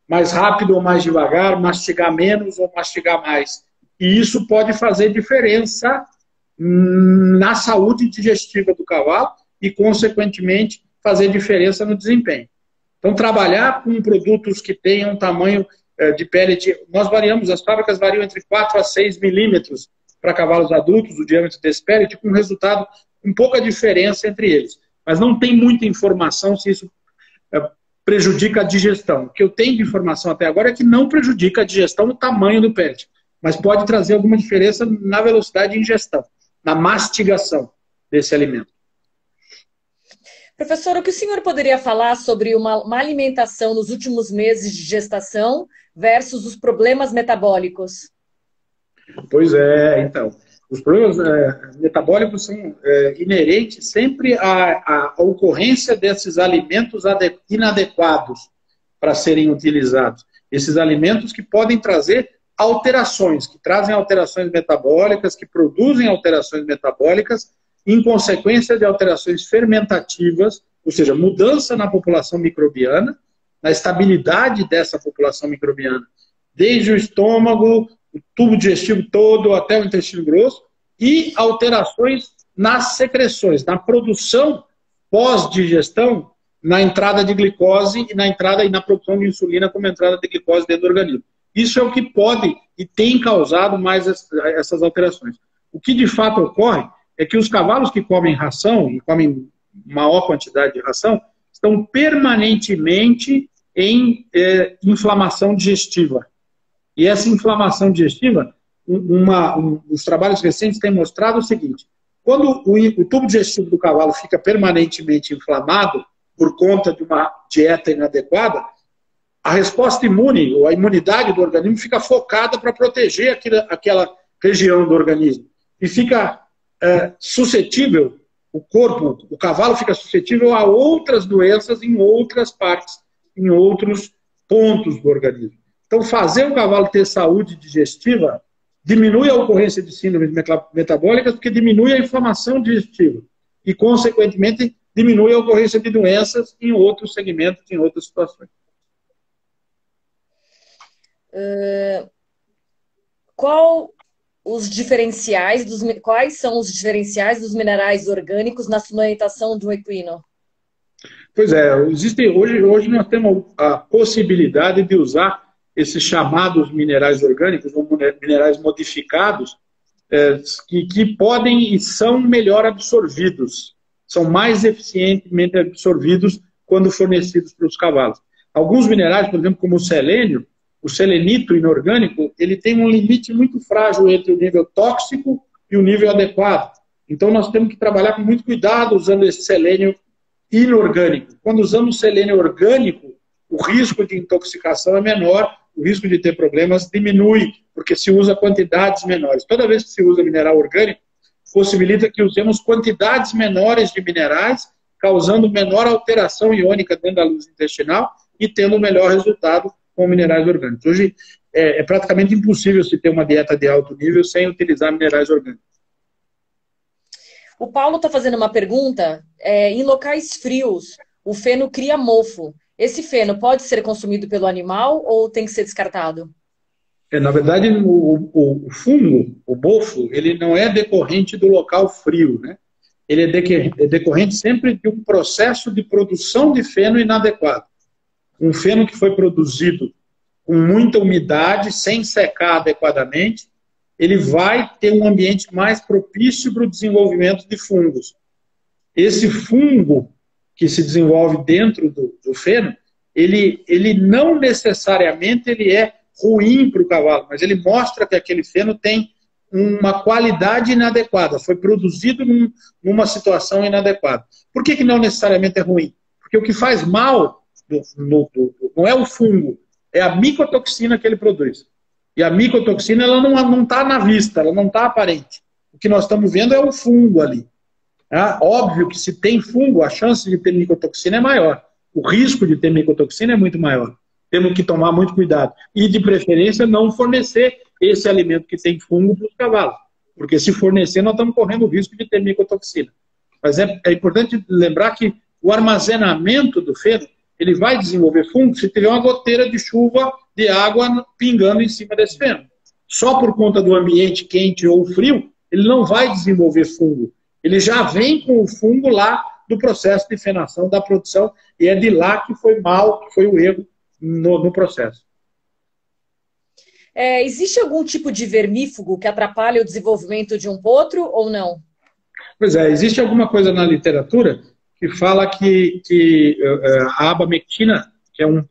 Mais rápido ou mais devagar, mastigar menos ou mastigar mais. E isso pode fazer diferença na saúde digestiva do cavalo e, consequentemente, fazer diferença no desempenho. Então, trabalhar com produtos que tenham tamanho de pellet, nós variamos, as fábricas variam entre 4 a 6 milímetros para cavalos adultos, o diâmetro desse pellet, com resultado, com pouca diferença entre eles. Mas não tem muita informação se isso prejudica a digestão. O que eu tenho de informação até agora é que não prejudica a digestão o tamanho do pellet, mas pode trazer alguma diferença na velocidade de ingestão, na mastigação desse alimento. Professor, o que o senhor poderia falar sobre uma alimentação nos últimos meses de gestação versus os problemas metabólicos? Pois é, então. Os problemas metabólicos são inerentes sempre à ocorrência desses alimentos inadequados para serem utilizados. Esses alimentos que podem trazer alterações, que trazem alterações metabólicas, que produzem alterações metabólicas, em consequência de alterações fermentativas, ou seja, mudança na população microbiana, na estabilidade dessa população microbiana, desde o estômago, o tubo digestivo todo até o intestino grosso, e alterações nas secreções, na produção pós-digestão, na entrada de glicose e na entrada e na produção de insulina como entrada de glicose dentro do organismo. Isso é o que pode e tem causado mais essas alterações. O que de fato ocorre é que os cavalos que comem ração, e comem maior quantidade de ração, estão permanentemente em inflamação digestiva. E essa inflamação digestiva, os trabalhos recentes têm mostrado o seguinte: quando o tubo digestivo do cavalo fica permanentemente inflamado por conta de uma dieta inadequada, a resposta imune, ou a imunidade do organismo, fica focada para proteger aquela região do organismo. E fica suscetível, o cavalo fica suscetível a outras doenças em outras partes, em outros pontos do organismo. Então, fazer o cavalo ter saúde digestiva diminui a ocorrência de síndromes metabólicas, porque diminui a inflamação digestiva. E, consequentemente, diminui a ocorrência de doenças em outros segmentos, em outras situações. Quais são os diferenciais dos minerais orgânicos na suplementação do equino? Pois é, hoje nós temos a possibilidade de usar esses chamados minerais orgânicos, ou minerais modificados, que podem e são melhor absorvidos, são mais eficientemente absorvidos quando fornecidos para os cavalos. Alguns minerais, por exemplo, como o selênio, o selenito inorgânico, ele tem um limite muito frágil entre o nível tóxico e o nível adequado. Então nós temos que trabalhar com muito cuidado usando esse selênio inorgânico. Quando usamos selênio orgânico, o risco de intoxicação é menor, o risco de ter problemas diminui, porque se usa quantidades menores. Toda vez que se usa mineral orgânico, possibilita que usemos quantidades menores de minerais, causando menor alteração iônica dentro da luz intestinal e tendo um melhor resultado com minerais orgânicos. Hoje é praticamente impossível se ter uma dieta de alto nível sem utilizar minerais orgânicos. O Paulo está fazendo uma pergunta. Em locais frios, o feno cria mofo. Esse feno pode ser consumido pelo animal ou tem que ser descartado? Na verdade, o fungo, o mofo, ele não é decorrente do local frio, né? Ele é decorrente sempre de um processo de produção de feno inadequado. Um feno que foi produzido com muita umidade, sem secar adequadamente, ele vai ter um ambiente mais propício para o desenvolvimento de fungos. Esse fungo que se desenvolve dentro do feno, ele não necessariamente ele é ruim para o cavalo, mas ele mostra que aquele feno tem uma qualidade inadequada, foi produzido numa situação inadequada. Por que não necessariamente é ruim? Porque o que faz mal não é o fungo, é a micotoxina que ele produz. E a micotoxina ela não está na vista, ela não está aparente. O que nós estamos vendo é o fungo ali. Óbvio que se tem fungo, a chance de ter micotoxina é maior. O risco de ter micotoxina é muito maior. Temos que tomar muito cuidado. E, de preferência, não fornecer esse alimento que tem fungo para os cavalos. Porque se fornecer, nós estamos correndo o risco de ter micotoxina. Mas é importante lembrar que o armazenamento do feno, ele vai desenvolver fungo se tiver uma goteira de chuva, de água pingando em cima desse feno. Só por conta do ambiente quente ou frio, ele não vai desenvolver fungo. Ele já vem com o fungo lá do processo de fenação da produção, e é de lá que foi mal, que foi o erro no processo. Existe algum tipo de vermífugo que atrapalha o desenvolvimento de um potro ou não? Pois é, existe alguma coisa na literatura que fala que a abamectina, que é um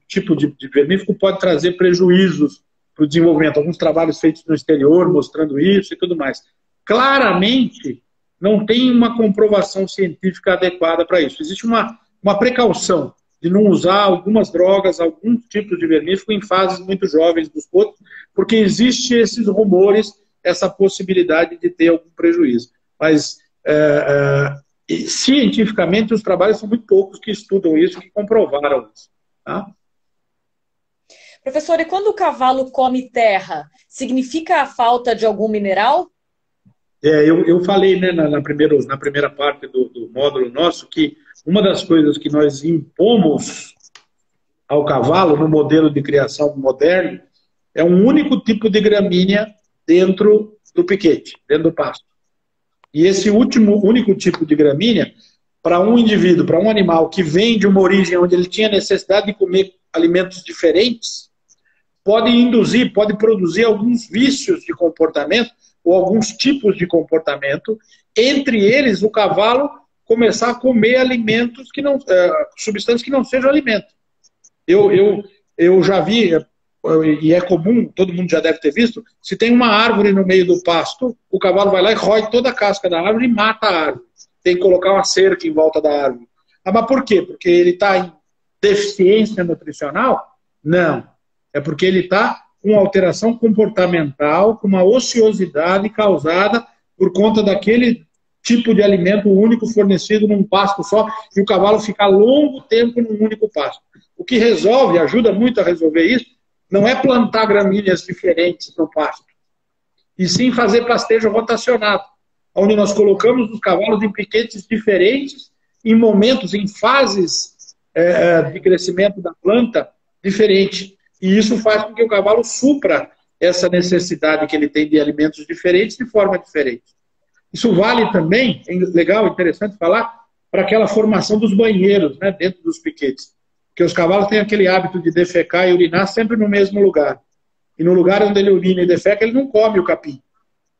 tipo de vermífugo, pode trazer prejuízos para o desenvolvimento. Alguns trabalhos feitos no exterior mostrando isso e tudo mais. Claramente, não tem uma comprovação científica adequada para isso. Existe uma precaução de não usar algumas drogas, alguns tipos de vermífugo em fases muito jovens dos potros, porque existe esses rumores, essa possibilidade de ter algum prejuízo. Mas, cientificamente, os trabalhos são muito poucos que estudam isso, que comprovaram isso. Tá? Professor, e quando o cavalo come terra, significa a falta de algum mineral? Eu falei, né, na primeira parte do módulo nosso que uma das coisas que nós impomos ao cavalo no modelo de criação moderno é um único tipo de gramínea dentro do piquete, dentro do pasto. E esse único tipo de gramínea, para um indivíduo, para um animal que vem de uma origem onde ele tinha necessidade de comer alimentos diferentes, pode induzir, pode produzir alguns vícios de comportamento ou alguns tipos de comportamento, entre eles o cavalo começar a comer alimentos que não, substâncias que não sejam alimento. Eu já vi, e é comum, todo mundo já deve ter visto, se tem uma árvore no meio do pasto, o cavalo vai lá e rói toda a casca da árvore e mata a árvore. Tem que colocar uma cerca em volta da árvore. Mas por quê? Porque ele está em deficiência nutricional? Não. É porque ele está com alteração comportamental, com uma ociosidade causada por conta daquele tipo de alimento único fornecido num pasto só, e o cavalo fica longo tempo num único pasto. O que resolve, ajuda muito a resolver isso, não é plantar gramíneas diferentes no pasto, e sim fazer pastejo rotacionado, onde nós colocamos os cavalos em piquetes diferentes, em momentos, em fases de crescimento da planta diferente. E isso faz com que o cavalo supra essa necessidade que ele tem de alimentos diferentes de forma diferente. Isso vale também, é legal, interessante falar, para aquela formação dos banheiros, né, dentro dos piquetes. Porque os cavalos têm aquele hábito de defecar e urinar sempre no mesmo lugar. E no lugar onde ele urina e defeca, ele não come o capim.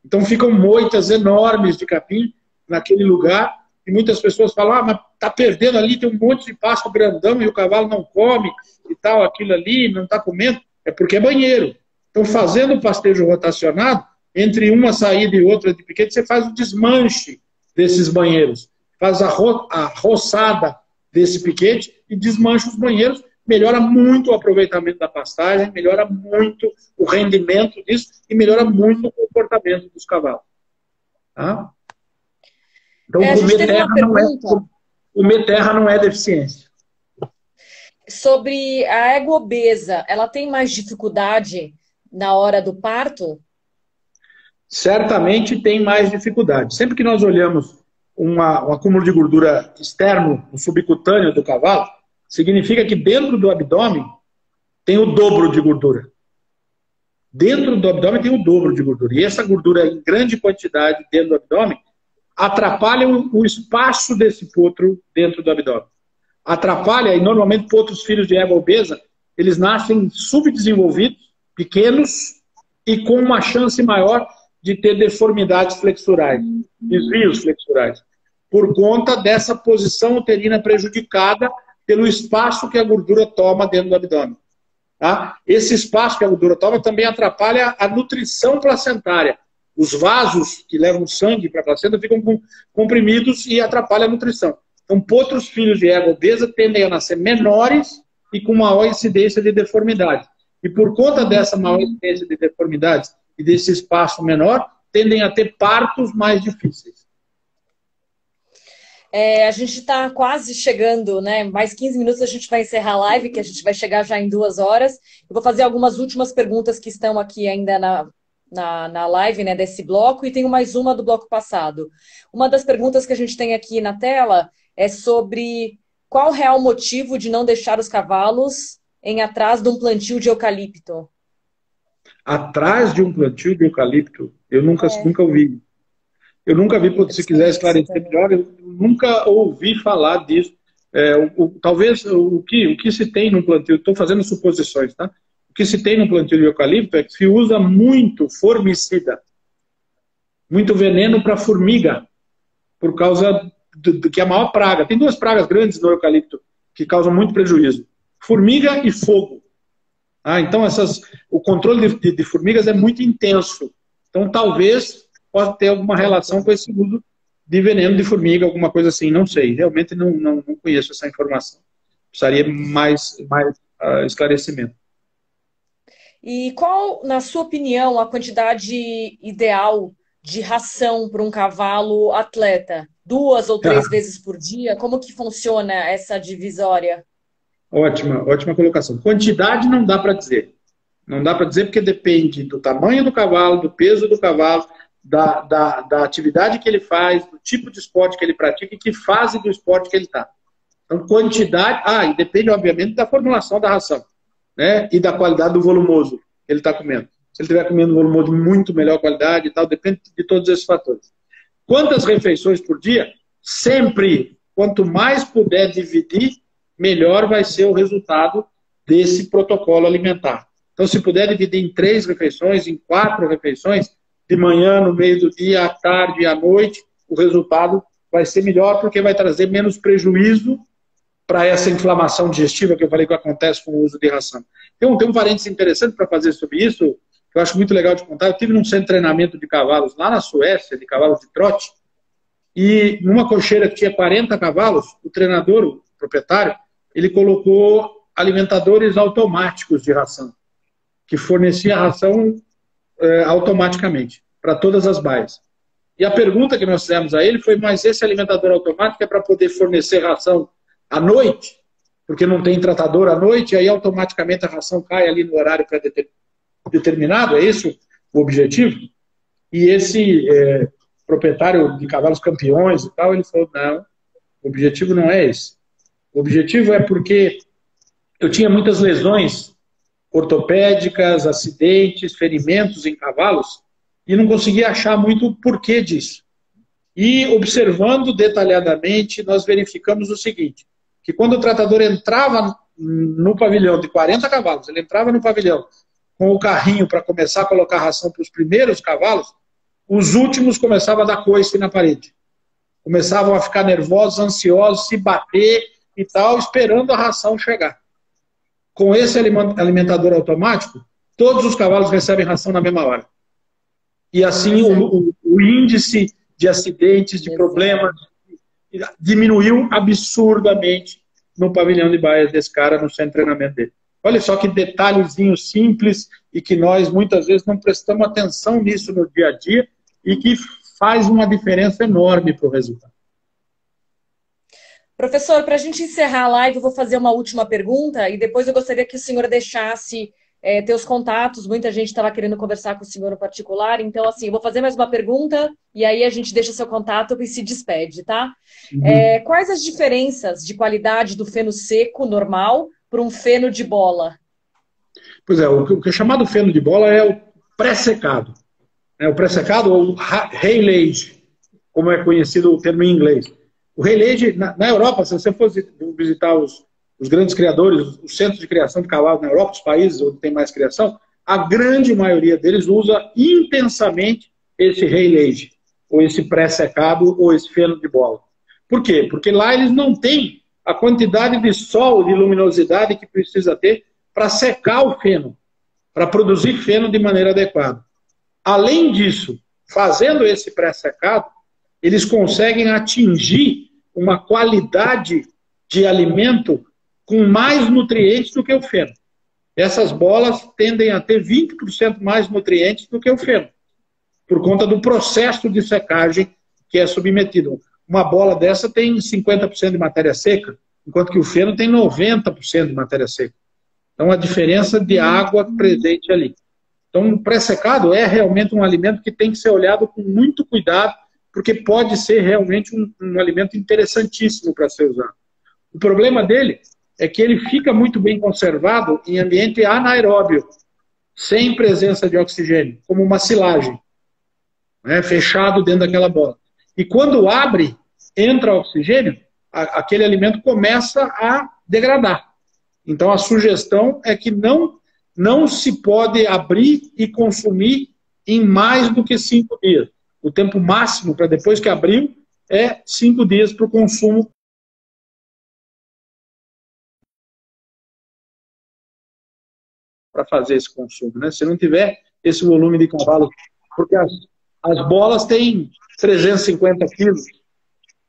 Então ficam moitas enormes de capim naquele lugar, e muitas pessoas falam, mas está perdendo ali, tem um monte de pasto grandão e o cavalo não come e tal, aquilo ali, não está comendo. É porque é banheiro. Então, fazendo o pastejo rotacionado, entre uma saída e outra de piquete, você faz o desmanche desses banheiros. Faz a roçada desse piquete e desmancha os banheiros. Melhora muito o aproveitamento da pastagem, melhora muito o rendimento disso e melhora muito o comportamento dos cavalos. Tá? Então, comer terra não é deficiência. Sobre a égua obesa, ela tem mais dificuldade na hora do parto? Certamente tem mais dificuldade. Sempre que nós olhamos um acúmulo de gordura externo, no subcutâneo do cavalo, significa que dentro do abdômen tem o dobro de gordura. Dentro do abdômen tem o dobro de gordura. E essa gordura em grande quantidade dentro do abdômen atrapalha o espaço desse potro dentro do abdômen. Atrapalha, e normalmente potros filhos de égua obesa, eles nascem subdesenvolvidos, pequenos, e com uma chance maior de ter deformidades flexurais, desvios flexurais, por conta dessa posição uterina prejudicada pelo espaço que a gordura toma dentro do abdômen. Tá? Esse espaço que a gordura toma também atrapalha a nutrição placentária. Os vasos que levam sangue para a placenta ficam comprimidos e atrapalham a nutrição. Então, potros filhos de égua obesa tendem a nascer menores e com maior incidência de deformidade. E por conta dessa maior incidência de deformidades e desse espaço menor, tendem a ter partos mais difíceis. A gente está quase chegando, né? Mais 15 minutos a gente vai encerrar a live, que a gente vai chegar já em 2 horas. Eu vou fazer algumas últimas perguntas que estão aqui ainda na live, né, desse bloco, e tenho mais uma do bloco passado. Uma das perguntas que a gente tem aqui na tela é sobre qual o real motivo de não deixar os cavalos em atrás de um plantio de eucalipto. Atrás de um plantio de eucalipto? Eu nunca ouvi. Eu nunca vi, se quiser esclarecer melhor, eu nunca ouvi falar disso. Talvez o que se tem no plantio, estou fazendo suposições, tá? O que se tem no plantio de eucalipto é que se usa muito formicida, muito veneno para formiga, por causa do que é a maior praga. Tem 2 pragas grandes no eucalipto que causam muito prejuízo: formiga e fogo. Então, o controle de formigas é muito intenso. Então, talvez pode ter alguma relação com esse uso de veneno de formiga, alguma coisa assim, não sei. Realmente não conheço essa informação. Precisaria mais esclarecimento. E qual, na sua opinião, a quantidade ideal de ração para um cavalo atleta? 2 ou 3 vezes por dia? Como que funciona essa divisória? Ótima colocação. Quantidade não dá para dizer. Não dá para dizer porque depende do tamanho do cavalo, do peso do cavalo, da atividade que ele faz, do tipo de esporte que ele pratica e que fase do esporte que ele está. Então, quantidade... e depende, obviamente, da formulação da ração, né? E da qualidade do volumoso que ele está comendo. Se ele estiver comendo um volumoso de muito melhor qualidade e tal, depende de todos esses fatores. Quantas refeições por dia? Sempre, quanto mais puder dividir, melhor vai ser o resultado desse protocolo alimentar. Então, se puder dividir em 3 refeições, em 4 refeições, de manhã, no meio do dia, à tarde e à noite, o resultado vai ser melhor porque vai trazer menos prejuízo para essa inflamação digestiva que eu falei que acontece com o uso de ração. Tem um parênteses interessante para fazer sobre isso, que eu acho muito legal de contar. Eu tive num centro de treinamento de cavalos lá na Suécia, de cavalos de trote, e numa cocheira que tinha 40 cavalos, o treinador, o proprietário, ele colocou alimentadores automáticos de ração, que fornecia a ração automaticamente para todas as baias. E a pergunta que nós fizemos a ele foi: mas esse alimentador automático é para poder fornecer ração à noite? Porque não tem tratador à noite, e aí automaticamente a ração cai ali no horário pré-determinado? É isso o objetivo? E esse proprietário de cavalos campeões e tal, ele falou: não, o objetivo não é esse. O objetivo é porque eu tinha muitas lesões ortopédicas, acidentes, ferimentos em cavalos, e não conseguia achar muito o porquê disso. E observando detalhadamente, nós verificamos o seguinte, que quando o tratador entrava no pavilhão de 40 cavalos, ele entrava no pavilhão com o carrinho para começar a colocar ração para os primeiros cavalos, os últimos começavam a dar coice na parede. Começavam a ficar nervosos, ansiosos, se bater e tal, esperando a ração chegar. Com esse alimentador automático, todos os cavalos recebem ração na mesma hora. E assim o índice de acidentes, de problemas, diminuiu absurdamente no pavilhão de baias desse cara, no centro de treinamento dele. Olha só que detalhezinho simples e que nós muitas vezes não prestamos atenção nisso no dia a dia e que faz uma diferença enorme para o resultado. Professor, para a gente encerrar a live, eu vou fazer uma última pergunta e depois eu gostaria que o senhor deixasse teus contatos. Muita gente estava querendo conversar com o senhor no particular, então assim, eu vou fazer mais uma pergunta e aí a gente deixa seu contato e se despede, tá? Quais as diferenças de qualidade do feno seco normal para um feno de bola? Pois é, o que é chamado feno de bola é o pré-secado. O pré-secado, ou haylage, como é conhecido o termo em inglês. O haylage, na Europa, se você for visitar os grandes criadores, os centros de criação de cavalos na Europa, os países onde tem mais criação, a grande maioria deles usa intensamente esse haylage, ou esse pré-secado, ou esse feno de bola. Por quê? Porque lá eles não têm a quantidade de sol, de luminosidade que precisa ter para secar o feno, para produzir feno de maneira adequada. Além disso, fazendo esse pré-secado, eles conseguem atingir uma qualidade de alimento com mais nutrientes do que o feno. Essas bolas tendem a ter 20% mais nutrientes do que o feno, por conta do processo de secagem que é submetido. Uma bola dessa tem 50% de matéria seca, enquanto que o feno tem 90% de matéria seca. Então, a diferença de água presente ali. Então, o pré-secado é realmente um alimento que tem que ser olhado com muito cuidado, porque pode ser realmente um alimento interessantíssimo para ser usado. O problema dele é que ele fica muito bem conservado em ambiente anaeróbio, sem presença de oxigênio, como uma silagem, né, fechado dentro daquela bola. E quando abre, entra oxigênio, aquele alimento começa a degradar. Então a sugestão é que não se pode abrir e consumir em mais do que 5 dias. O tempo máximo para depois que abriu é 5 dias para o consumo. Para fazer esse consumo, né? Se não tiver esse volume de cavalo, porque as bolas têm 350 quilos.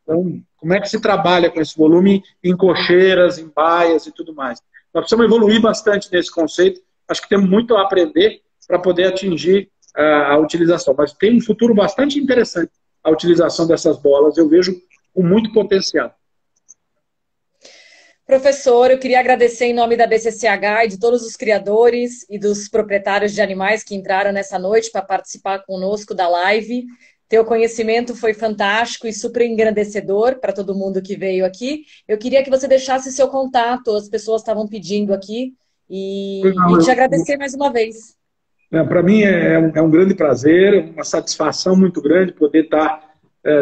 Então, como é que se trabalha com esse volume em cocheiras, em baias e tudo mais? Nós precisamos evoluir bastante nesse conceito. Acho que temos muito a aprender para poder atingir a utilização. Mas tem um futuro bastante interessante a utilização dessas bolas. Eu vejo com muito potencial. Professor, eu queria agradecer em nome da BCCH e de todos os criadores e dos proprietários de animais que entraram nessa noite para participar conosco da live. Teu conhecimento foi fantástico e super engrandecedor para todo mundo que veio aqui. Eu queria que você deixasse seu contato, as pessoas estavam pedindo aqui, e te agradecer mais uma vez. Para mim é um grande prazer, uma satisfação muito grande poder estar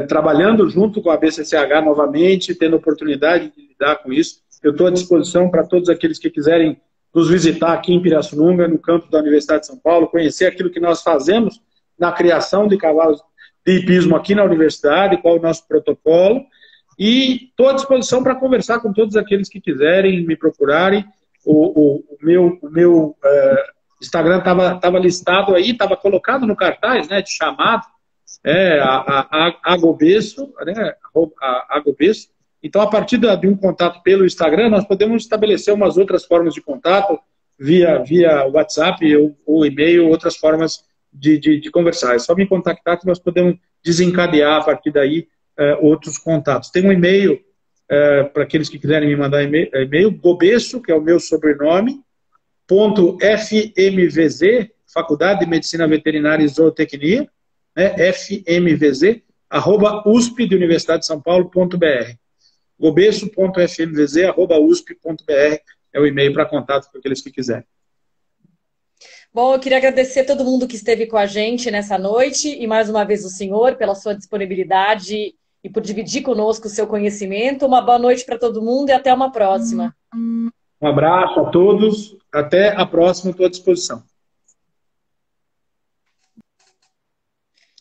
trabalhando junto com a BCCH novamente, tendo a oportunidade de lidar com isso. Eu estou à disposição para todos aqueles que quiserem nos visitar aqui em Pirassununga, no campus da Universidade de São Paulo, conhecer aquilo que nós fazemos na criação de cavalos de hipismo aqui na universidade, qual é o nosso protocolo. E estou à disposição para conversar com todos aqueles que quiserem me procurarem. O meu Instagram estava listado aí, estava colocado no cartaz, né, de chamado, Agobesso, né, Agobesso. Então, a partir de um contato pelo Instagram, nós podemos estabelecer umas outras formas de contato, via WhatsApp ou e-mail, outras formas de conversar. É só me contactar que nós podemos desencadear, a partir daí, outros contatos. Tem um e-mail, para aqueles que quiserem me mandar e-mail, Gobesso, que é o meu sobrenome, .fmvz, Faculdade de Medicina Veterinária e Zootecnia, né, fmvz, @usp de Universidade de São Paulo.br. gobesso.fmvz@usp.br é o e-mail para contato com aqueles que quiserem. Bom, eu queria agradecer a todo mundo que esteve com a gente nessa noite e mais uma vez o senhor pela sua disponibilidade e por dividir conosco o seu conhecimento. Uma boa noite para todo mundo e até uma próxima. Um abraço a todos, até a próxima, estou à disposição.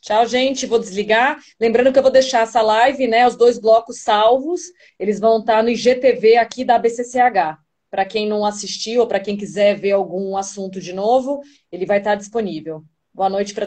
Tchau, gente. Vou desligar. Lembrando que eu vou deixar essa live, né, os 2 blocos salvos. Eles vão estar no IGTV aqui da BCCH. Para quem não assistiu ou para quem quiser ver algum assunto de novo, ele vai estar disponível. Boa noite para